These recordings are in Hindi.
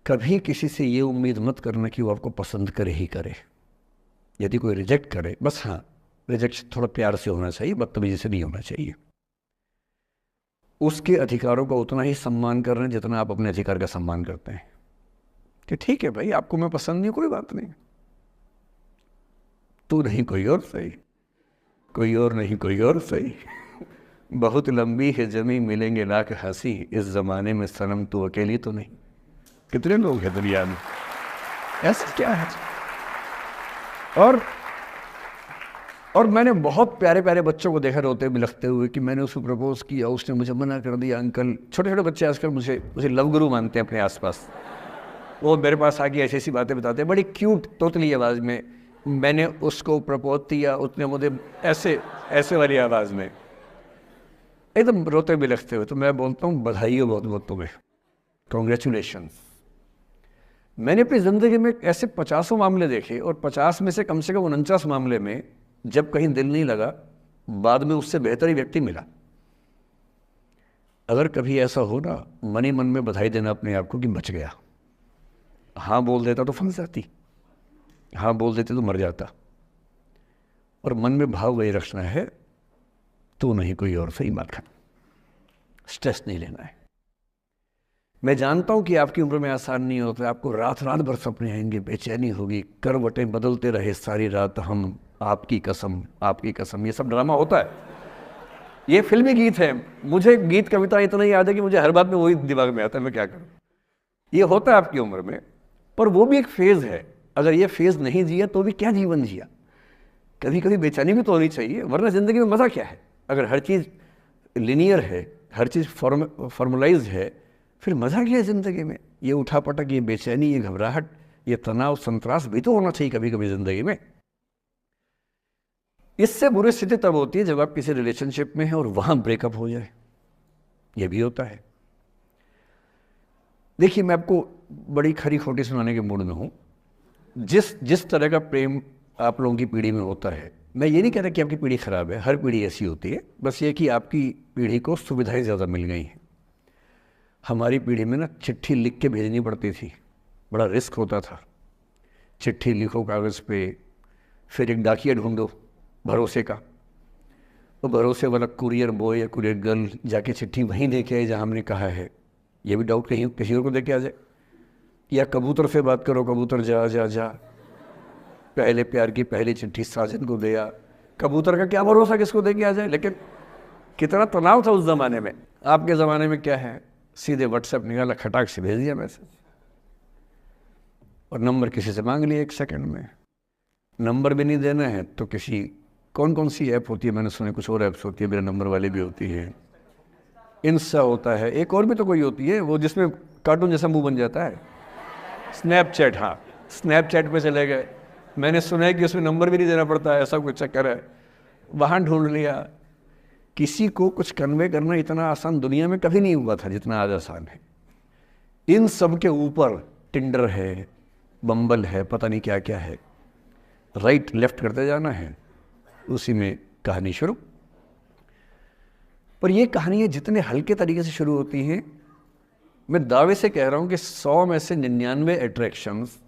कभी किसी से ये उम्मीद मत करना कि वो आपको पसंद करे ही करे। यदि कोई रिजेक्ट करे, बस हाँ, रिजेक्शन थोड़ा प्यार से होना चाहिए, बदतमीजी से नहीं होना चाहिए। उसके अधिकारों का उतना ही सम्मान कर रहे हैं जितना आप अपने अधिकार का सम्मान करते हैं। कि ठीक है भाई, आपको मैं पसंद नहीं, कोई बात नहीं, तू नहीं कोई और सही, कोई और नहीं कोई और सही। बहुत लंबी है जमी, मिलेंगे लाख हंसी, इस जमाने में सनम तू अकेली तो नहीं। कितने लोग हैं दुनिया में, ऐसा क्या है। और मैंने बहुत प्यारे प्यारे बच्चों को देखा रोते बिलखते हुए कि मैंने उसको प्रपोज किया, उसने मुझे मना कर दिया। अंकल, छोटे छोटे बच्चे आजकल मुझे लव गुरु मानते हैं अपने आसपास। वो मेरे पास आके ऐसी ऐसी बातें बताते हैं, बड़ी क्यूट तोतली आवाज़ में। मैंने उसको प्रपोज किया, उसने मुझे ऐसे ऐसे वाली आवाज़ में एकदम रोते बिलखते हुए। तो मैं बोलता हूँ बधाई हो बहुत बहुत तुम्हें, कॉन्ग्रेचुलेशन। मैंने अपनी ज़िंदगी में ऐसे 50 मामले देखे और 50 में से कम 49 मामले में जब कहीं दिल नहीं लगा, बाद में उससे बेहतर ही व्यक्ति मिला। अगर कभी ऐसा हो ना, मन ही मन में बधाई देना अपने आप को कि बच गया। हाँ बोल देता तो फंस जाती, हाँ बोल देते तो मर जाता। और मन में भाव वही रखना है, तू नहीं कोई और सही बात खाना, स्ट्रेस नहीं लेना है। मैं जानता हूं कि आपकी उम्र में आसान नहीं होता, आपको रात रात भर सपने आएंगे, बेचैनी होगी, करवटें बदलते रहे सारी रात हम, आपकी कसम आपकी कसम। ये सब ड्रामा होता है, ये फिल्मी गीत है। मुझे गीत कविता इतना याद है कि मुझे हर बात में वही दिमाग में आता है, मैं क्या करूं। ये होता है आपकी उम्र में, पर वो भी एक फेज है। अगर ये फेज नहीं जिया तो भी क्या जीवन जिया। कभी कभी बेचैनी भी तो होनी चाहिए, वरना जिंदगी में मजा क्या है। अगर हर चीज लिनियर है, हर चीज फॉर्मुलाइज है, फिर मजा क्या है जिंदगी में। ये उठापटक, ये बेचैनी, ये घबराहट, ये तनाव संतरास भी तो होना चाहिए कभी कभी जिंदगी में। इससे बुरी स्थिति तब होती है जब आप किसी रिलेशनशिप में हैं और वहां ब्रेकअप हो जाए, ये भी होता है। देखिए, मैं आपको बड़ी खरी खोटी सुनाने के मूड में हूं। जिस तरह का प्रेम आप लोगों की पीढ़ी में होता है, मैं ये नहीं कह रहा कि आपकी पीढ़ी खराब है, हर पीढ़ी ऐसी होती है, बस ये कि आपकी पीढ़ी को सुविधाएं ज़्यादा मिल गई हैं। हमारी पीढ़ी में ना चिट्ठी लिख के भेजनी पड़ती थी, बड़ा रिस्क होता था। चिट्ठी लिखो कागज़ पे, फिर एक डाकिया ढूंढो भरोसे का, तो भरोसे वाला कुरियर बॉय या कुरियर गर्ल जाके चिट्ठी वहीं दे के आए जहाँ हमने कहा है। ये भी डाउट कहीं किसी और को दे के आ जाए। या कबूतर से बात करो, कबूतर जा जा जा, पहले प्यार की पहली चिट्ठी साजन को दिया। कबूतर का क्या भरोसा किसको दे के आ जाए। लेकिन कितना तनाव था उस ज़माने में। आपके ज़माने में क्या है, सीधे व्हाट्सएप निकाला, खटाक से भेज दिया मैसेज, और नंबर किसी से मांग लिया 1 सेकंड में। नंबर भी नहीं देना है तो किसी, कौन कौन सी ऐप होती है, मैंने सुना कुछ और ऐप्स होती है, मेरे नंबर वाली भी होती है, इंस्टा होता है, एक और भी तो कोई होती है वो जिसमें कार्टून जैसा मुंह बन जाता है, स्नैपचैट। हाँ, स्नैपचैट पे चले गए। मैंने सुना है कि उसमें नंबर भी नहीं देना पड़ता है, ऐसा कुछ चक्कर है। वहाँ ढूंढ लिया। किसी को कुछ कन्वे करना इतना आसान दुनिया में कभी नहीं हुआ था जितना आज आसान है। इन सब के ऊपर टिंडर है, बम्बल है, पता नहीं क्या क्या है, राइट लेफ्ट करते जाना है, उसी में कहानी शुरू। पर ये कहानियाँ जितने हल्के तरीके से शुरू होती हैं, मैं दावे से कह रहा हूँ कि 100 में से 99 अट्रैक्शंस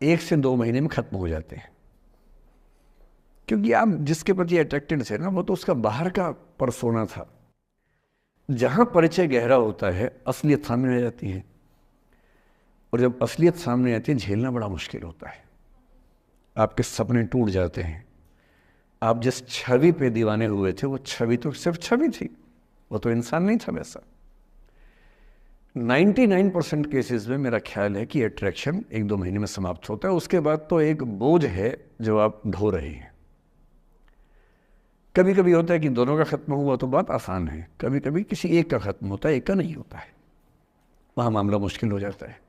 1 से 2 महीने में खत्म हो जाते हैं। क्योंकि आप जिसके प्रति अट्रैक्टेड थे ना, वो तो उसका बाहर का परसोना था। जहाँ परिचय गहरा होता है, असलियत सामने आ जाती है, और जब असलियत सामने आती है झेलना बड़ा मुश्किल होता है। आपके सपने टूट जाते हैं। आप जिस छवि पे दीवाने हुए थे, वो छवि तो सिर्फ छवि थी, वो तो इंसान नहीं था वैसा। 99% केसेस में मेरा ख्याल है कि अट्रैक्शन 1-2 महीने में समाप्त होता है। उसके बाद तो एक बोझ है जो आप ढो रहे हैं। कभी कभी होता है कि दोनों का खत्म हुआ तो बात आसान है, कभी कभी किसी एक का खत्म होता है, एक का नहीं होता है, वहां मामला मुश्किल हो जाता है।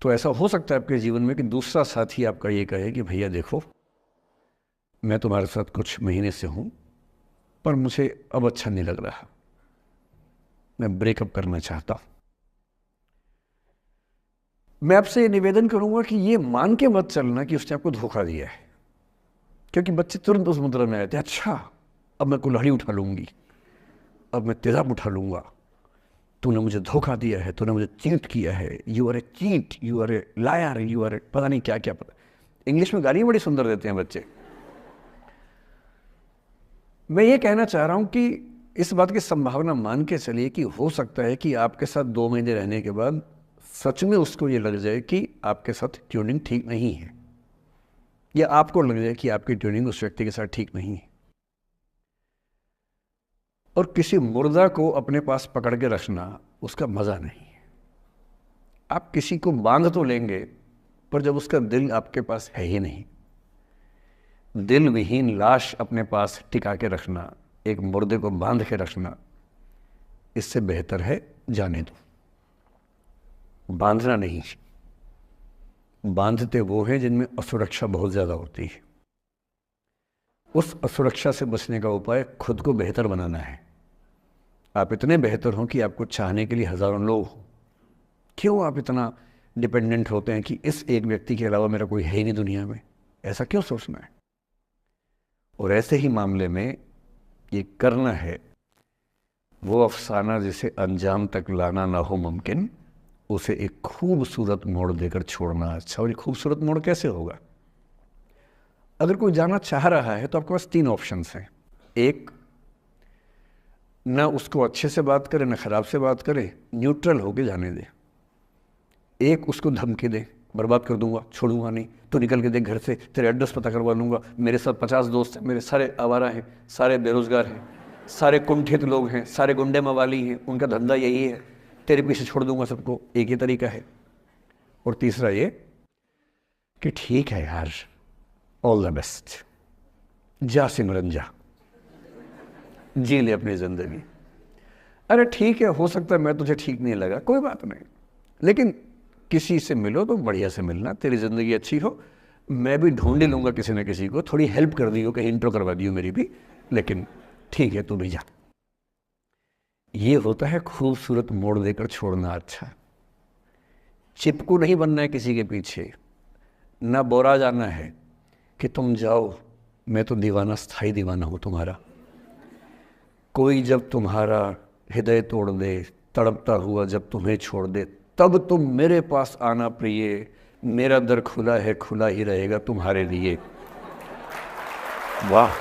तो ऐसा हो सकता है आपके जीवन में कि दूसरा साथी आपका ये कहे कि भैया देखो, मैं तुम्हारे साथ कुछ महीने से हूं, पर मुझे अब अच्छा नहीं लग रहा, मैं ब्रेकअप करना चाहता हूं। मैं आपसे ये निवेदन करूंगा कि ये मान के मत चलना कि उसने आपको धोखा दिया है, क्योंकि बच्चे तुरंत उस मुद्रा में आए थे, अच्छा अब मैं कुल्हाड़ी उठा लूंगी, अब मैं तेजाब उठा लूंगा, तूने मुझे धोखा दिया है, तूने मुझे चीट किया है, you are a cheat, you are a liar, you are a पता नहीं क्या क्या। पता इंग्लिश में गालियाँ बड़ी सुंदर देते हैं बच्चे। मैं ये कहना चाह रहा हूँ कि इस बात की संभावना मान के चलिए कि हो सकता है कि आपके साथ 2 महीने रहने के बाद सच में उसको ये लग जाए कि आपके साथ ट्यूनिंग ठीक नहीं है, या आपको लग जाए कि आपकी ट्यूनिंग उस व्यक्ति के साथ ठीक नहीं है। और किसी मुर्दा को अपने पास पकड़ के रखना उसका मज़ा नहीं है। आप किसी को बांध तो लेंगे, पर जब उसका दिल आपके पास है ही नहीं, दिल विहीन लाश अपने पास टिका के रखना, एक मुर्दे को बांध के रखना, इससे बेहतर है जाने दो। बांधना नहीं, बांधते वो हैं जिनमें असुरक्षा बहुत ज़्यादा होती है। उस असुरक्षा से बचने का उपाय खुद को बेहतर बनाना है। आप इतने बेहतर हों कि आपको चाहने के लिए हज़ारों लोग हों। क्यों आप इतना डिपेंडेंट होते हैं कि इस एक व्यक्ति के अलावा मेरा कोई है ही नहीं दुनिया में? ऐसा क्यों सोचना है? और ऐसे ही मामले में ये करना है वो अफसाना जिसे अंजाम तक लाना ना हो मुमकिन, उसे एक खूबसूरत मोड़ देकर छोड़ना अच्छा। और ये खूबसूरत मोड़ कैसे होगा? अगर कोई जाना चाह रहा है तो आपके पास 3 ऑप्शंस हैं। एक, ना उसको अच्छे से बात करे ना ख़राब से बात करे, न्यूट्रल होके जाने दे। एक, उसको धमकी दे, बर्बाद कर दूंगा, छोड़ूंगा नहीं, तो निकल के देख घर से, तेरे एड्रेस पता करवा लूँगा, मेरे साथ 50 दोस्त हैं, मेरे सारे आवारा हैं, सारे बेरोज़गार हैं, सारे कुंठित लोग हैं, सारे गुंडे मवाली हैं, उनका धंधा यही है, तेरे पीछे छोड़ दूंगा सबको। एक ही तरीका है। और तीसरा ये कि ठीक है यार, ऑल द बेस्ट, जा सिमरन जा, जी ले अपनी ज़िंदगी। अरे ठीक है, हो सकता है मैं तुझे ठीक नहीं लगा, कोई बात नहीं, लेकिन किसी से मिलो तो बढ़िया से मिलना, तेरी ज़िंदगी अच्छी हो। मैं भी ढूंढ ही लूँगा किसी न किसी को, थोड़ी हेल्प कर दियो, कहीं इंट्रो करवा दियो मेरी भी, लेकिन ठीक है तू भी जा। ये होता है खूबसूरत मोड़ देकर छोड़ना अच्छा। चिपकू नहीं बनना है किसी के पीछे, ना बोरा जाना है कि तुम जाओ, मैं तो दीवाना, स्थाई दीवाना हूँ तुम्हारा। कोई जब तुम्हारा हृदय तोड़ दे, तड़पता हुआ जब तुम्हें छोड़ दे, तब तुम मेरे पास आना प्रिय, मेरा दर खुला है, खुला ही रहेगा तुम्हारे लिए। वाह।